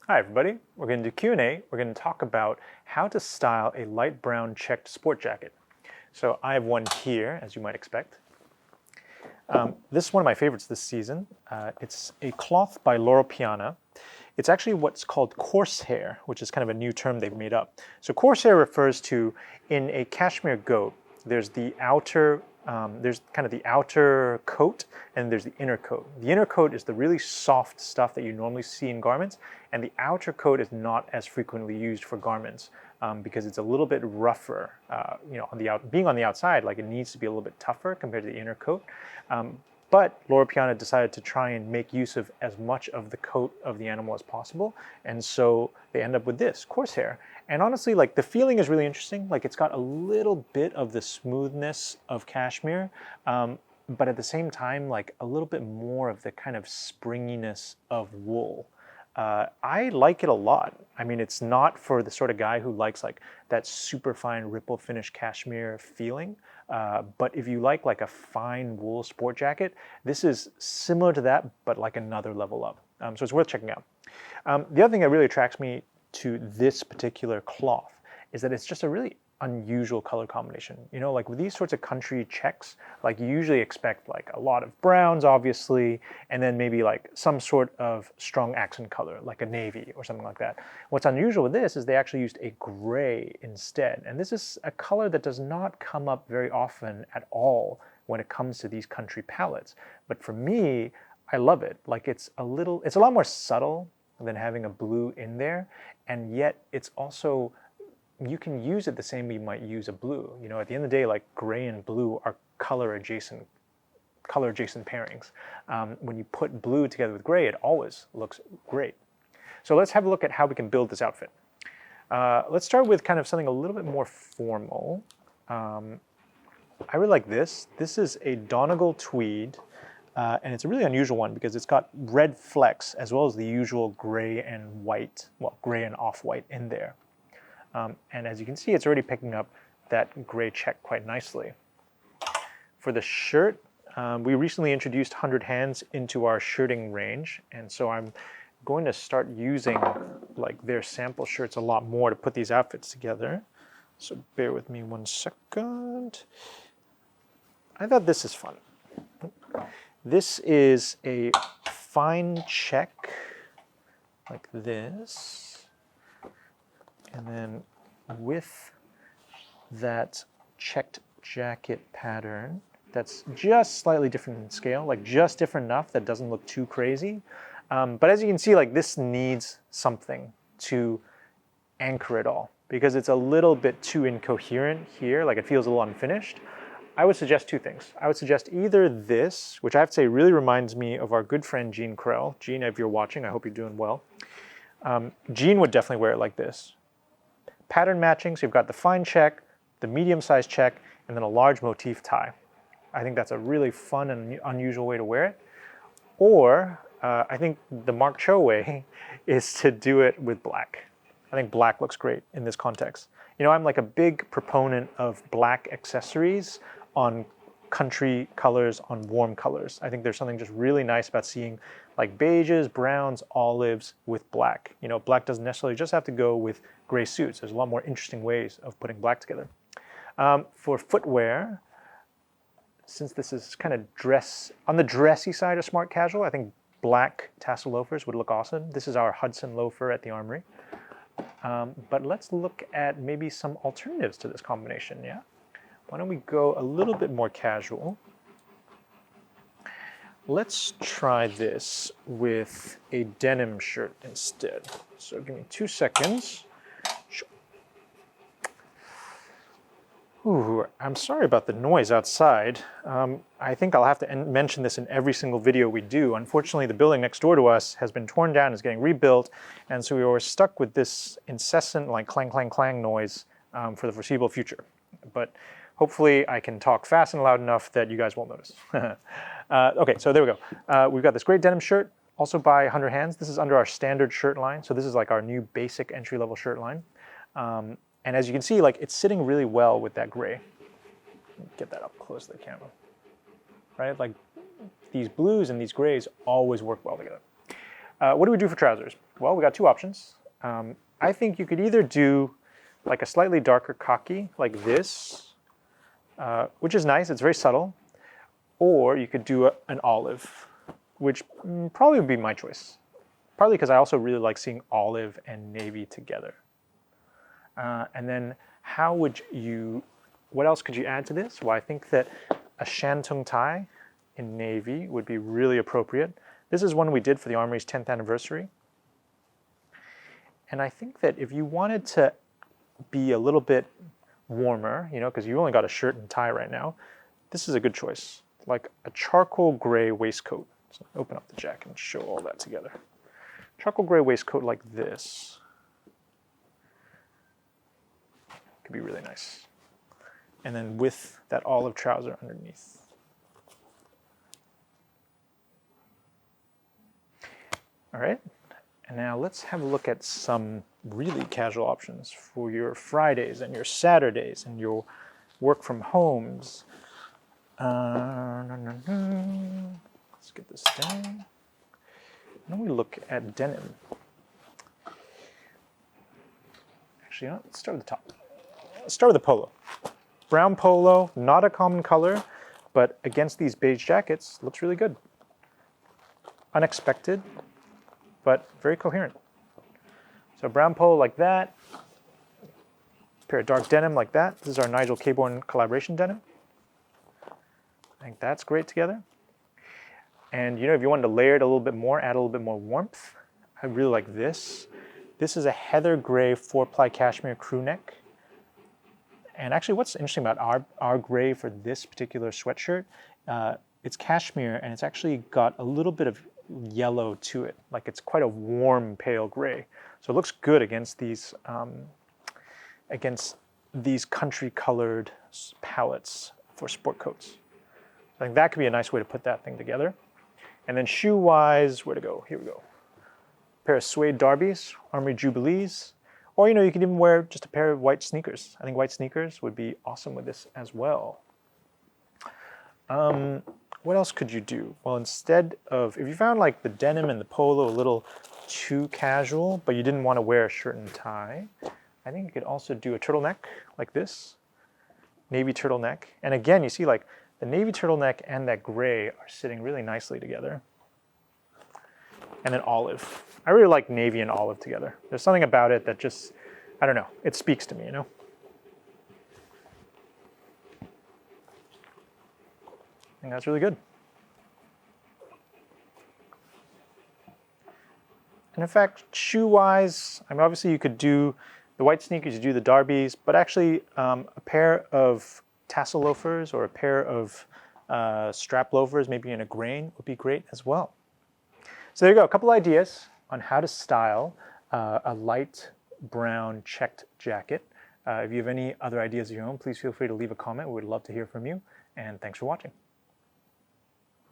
Hi everybody, we're going to do Q&A. We're going to talk about how to style a light brown checked sport jacket. So I have one here, as you might expect. This is one of my favorites this season. It's a cloth by Loro Piana. It's actually what's called coarsehair, which is kind of a new term they've made up. So coarsehair refers to, in a cashmere goat, there's the outer there's kind of the outer coat and there's the inner coat. The inner coat is the really soft stuff that you normally see in garments, and the outer coat is not as frequently used for garments because it's a little bit rougher. Being on the outside, like it needs to be a little bit tougher compared to the inner coat. But Loro Piana decided to try and make use of as much of the coat of the animal as possible, and so they end up with this coarsehair. And honestly, like the feeling is really interesting. Like it's got a little bit of the smoothness of cashmere, but at the same time, like a little bit more of the kind of springiness of wool. I like it a lot. I mean, it's not for the sort of guy who likes like that super fine ripple finish cashmere feeling. But if you like a fine wool sport jacket, this is similar to that, but like another level up. So it's worth checking out. The other thing that really attracts me to this particular cloth is that it's just a really unusual color combination. You know, like with these sorts of country checks, like you usually expect like a lot of browns, obviously, and then maybe like some sort of strong accent color, like a navy or something like that. What's unusual with this is they actually used a gray instead. And this is a color that does not come up very often at all when it comes to these country palettes. But for me, I love it. Like it's a lot more subtle than having a blue in there, and yet it's also, you can use it the same way you might use a blue. You know, at the end of the day, like gray and blue are color adjacent pairings. When you put blue together with gray, it always looks great. So let's have a look at how we can build this outfit. Let's start with kind of something a little bit more formal. I really like this. This is a Donegal tweed. And it's a really unusual one because it's got red flecks as well as the usual gray and white, well, gray and off-white in there. And as you can see, it's already picking up that gray check quite nicely. For the shirt, we recently introduced 100 Hands into our shirting range, and so I'm going to start using like their sample shirts a lot more to put these outfits together. So bear with me one second. I thought this is fun. This is a fine check like this, and then with that checked jacket pattern that's just slightly different in scale, like just different enough that doesn't look too crazy. But as you can see, like this needs something to anchor it all because it's a little bit too incoherent here, like it feels a little unfinished. I would suggest two things. I would suggest either this, which I have to say really reminds me of our good friend Jean Krell. Jean, if you're watching, I hope you're doing well. Jean would definitely wear it like this. Pattern matching, so you've got the fine check, the medium-sized check, and then a large motif tie. I think that's a really fun and unusual way to wear it. Or I think the Mark Cho way is to do it with black. I think black looks great in this context. You know, I'm like a big proponent of black accessories on country colors, on warm colors. I think there's something just really nice about seeing like beiges, browns, olives with black. You know, black doesn't necessarily just have to go with gray suits. There's a lot more interesting ways of putting black together. For footwear, since this is kind of on the dressy side of smart casual, I think black tassel loafers would look awesome. This is our Hudson loafer at the Armoury. But let's look at maybe some alternatives to this combination, yeah? Why don't we go a little bit more casual? Let's try this with a denim shirt instead. So give me 2 seconds. Ooh, I'm sorry about the noise outside. I think I'll have to mention this in every single video we do. Unfortunately, the building next door to us has been torn down, is getting rebuilt, and so we were stuck with this incessant like clang, clang, clang noise for the foreseeable future. But hopefully I can talk fast and loud enough that you guys won't notice. Okay, so there we go. We've got this great denim shirt, also by 100 Hands. This is under our standard shirt line, so this is like our new basic entry-level shirt line. And as you can see, like it's sitting really well with that gray. Get that up close to the camera, right? Like these blues and these grays always work well together. What do we do for trousers? Well, we got two options. I think you could either do like a slightly darker khaki, like this, which is nice, it's very subtle, or you could do an olive, which probably would be my choice. Partly because I also really like seeing olive and navy together. And then what else could you add to this? Well, I think that a shantung tie in navy would be really appropriate. This is one we did for the Armoury's 10th anniversary. And I think that if you wanted to be a little bit warmer, because you only got a shirt and tie right now, this is a good choice. Like a charcoal gray waistcoat. So open up the jacket and show all that together. Charcoal gray waistcoat like this could be really nice. And then with that olive trouser underneath. All right, and now let's have a look at some really casual options for your Fridays and your Saturdays and your work from homes. Let's get this down. Now we look at denim. Actually, let's start at the top. Let's start with the polo. Brown polo, not a common color, but against these beige jackets, looks really good. Unexpected, but very coherent. So brown polo like that, a pair of dark denim like that. This is our Nigel Cabourn collaboration denim. I think that's great together. And if you wanted to layer it a little bit more, add a little bit more warmth, I really like this. This is a heather gray 4-ply cashmere crew neck. And actually what's interesting about our gray for this particular sweatshirt, it's cashmere and it's actually got a little bit of yellow to it. Like it's quite a warm pale gray. So it looks good against these country colored palettes for sport coats. I think that could be a nice way to put that thing together. And then shoe wise, where to go? Here we go. A pair of suede derbies, Armoury Jubilees. Or you could even wear just a pair of white sneakers. I think white sneakers would be awesome with this as well. What else could you do? Well, instead of, if you found like the denim and the polo a little too casual, but you didn't want to wear a shirt and tie, I think you could also do a turtleneck like this, navy turtleneck. And again, you see like the navy turtleneck and that gray are sitting really nicely together. And then olive. I really like navy and olive together. There's something about it that just, I don't know, it speaks to me, I think that's really good. And in fact, shoe-wise, I mean, obviously you could do the white sneakers, you do the derbies, but actually a pair of tassel loafers or a pair of strap loafers, maybe in a grain, would be great as well. So there you go, a couple ideas on how to style a light brown checked jacket. If you have any other ideas of your own, please feel free to leave a comment. We would love to hear from you, and thanks for watching.